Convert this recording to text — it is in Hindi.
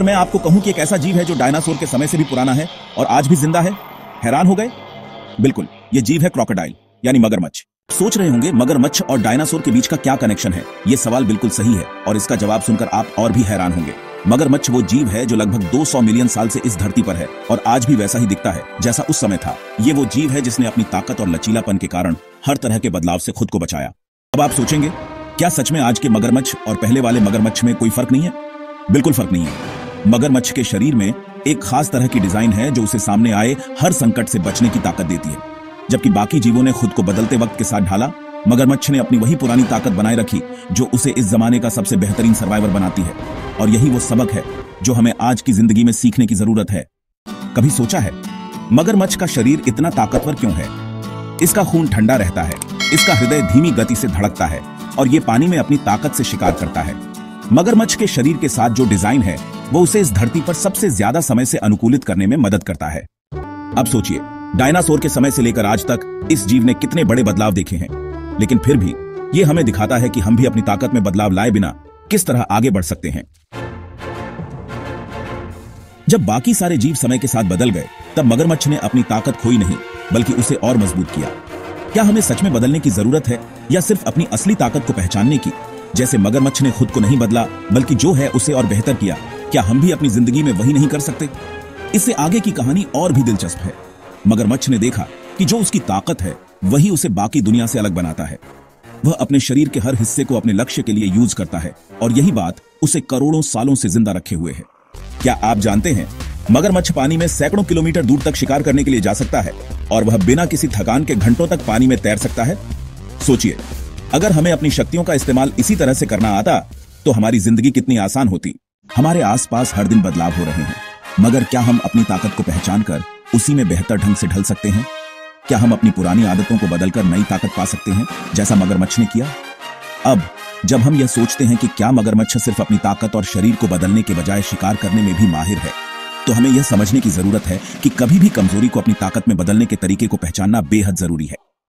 मैं आपको कहूं कि एक ऐसा जीव है जो डायनासोर के समय से भी पुराना है और आज भी जिंदा है, हैरान हो गए? बिल्कुल, ये जीव है क्रोकोडाइल यानी मगरमच्छ। सोच रहे होंगे मगरमच्छ और डायनासोर के बीच का क्या कनेक्शन है। ये सवाल बिल्कुल सही है और इसका जवाब सुनकर आप और भी हैरान होंगे। मगरमच्छ वो जीव है जो लगभग 200 मिलियन साल से इस धरती पर है और आज भी वैसा ही दिखता है जैसा उस समय था। ये वो जीव है जिसने अपनी ताकत और लचीलापन के कारण हर तरह के बदलाव से खुद को बचाया। अब आप सोचेंगे, क्या सच में आज के मगरमच्छ और पहले वाले मगरमच्छ में कोई फर्क नहीं है? बिल्कुल फर्क नहीं है। मगरमच्छ के शरीर में एक खास तरह की डिजाइन है जो उसे सामने आए हर संकट से बचने की ताकत देती है। जबकि बाकी जीवों ने खुद को बदलते वक्त के साथ ढाला, मगरमच्छ ने अपनी वही पुरानी ताकत बनाए रखी जो उसे इस जमाने का सबसे बेहतरीन सर्वाइवर बनाती है। और यही वो सबक है जो हमें आज की जिंदगी में सीखने की जरूरत है। कभी सोचा है मगरमच्छ का शरीर इतना ताकतवर क्यों है? इसका खून ठंडा रहता है, इसका हृदय धीमी गति से धड़कता है और ये पानी में अपनी ताकत से शिकार करता है। मगरमच्छ के शरीर के साथ जो डिजाइन है वो उसे इस धरती पर सबसे ज्यादा समय से अनुकूलित करने में मदद करता है। अब सोचिए, डायनासोर के समय से लेकर आज तक इस जीव ने कितने बड़े बदलाव देखे हैं, लेकिन फिर भी ये हमें दिखाता है कि हम भी अपनी ताकत में बदलाव लाए बिना किस तरह आगे बढ़ सकते हैं। जब बाकी सारे जीव समय के साथ बदल गए, तब मगरमच्छ ने अपनी ताकत खोई नहीं बल्कि उसे और मजबूत किया। क्या हमें सच में बदलने की जरूरत है या सिर्फ अपनी असली ताकत को पहचानने की? जैसे मगरमच्छ ने खुद को नहीं बदला बल्कि जो है उसे और बेहतर किया, क्या हम भी अपनी जिंदगी में वही नहीं कर सकते? इससे आगे की कहानी और भी दिलचस्प है। मगरमच्छ ने देखा कि जो उसकी ताकत है वही उसे बाकी दुनिया से अलग बनाता है। वह अपने शरीर के हर हिस्से को अपने लक्ष्य के लिए यूज करता है और यही बात उसे करोड़ों सालों से जिंदा रखे हुए है। क्या आप जानते हैं मगरमच्छ पानी में सैकड़ों किलोमीटर दूर तक शिकार करने के लिए जा सकता है और वह बिना किसी थकान के घंटों तक पानी में तैर सकता है? सोचिए, अगर हमें अपनी शक्तियों का इस्तेमाल इसी तरह से करना आता तो हमारी जिंदगी कितनी आसान होती। हमारे आसपास हर दिन बदलाव हो रहे हैं, मगर क्या हम अपनी ताकत को पहचान कर उसी में बेहतर ढंग से ढल सकते हैं? क्या हम अपनी पुरानी आदतों को बदलकर नई ताकत पा सकते हैं जैसा मगरमच्छ ने किया? अब जब हम यह सोचते हैं कि क्या मगरमच्छ सिर्फ अपनी ताकत और शरीर को बदलने के बजाय शिकार करने में भी माहिर है, तो हमें यह समझने की जरूरत है कि कभी भी कमजोरी को अपनी ताकत में बदलने के तरीके को पहचानना बेहद जरूरी है।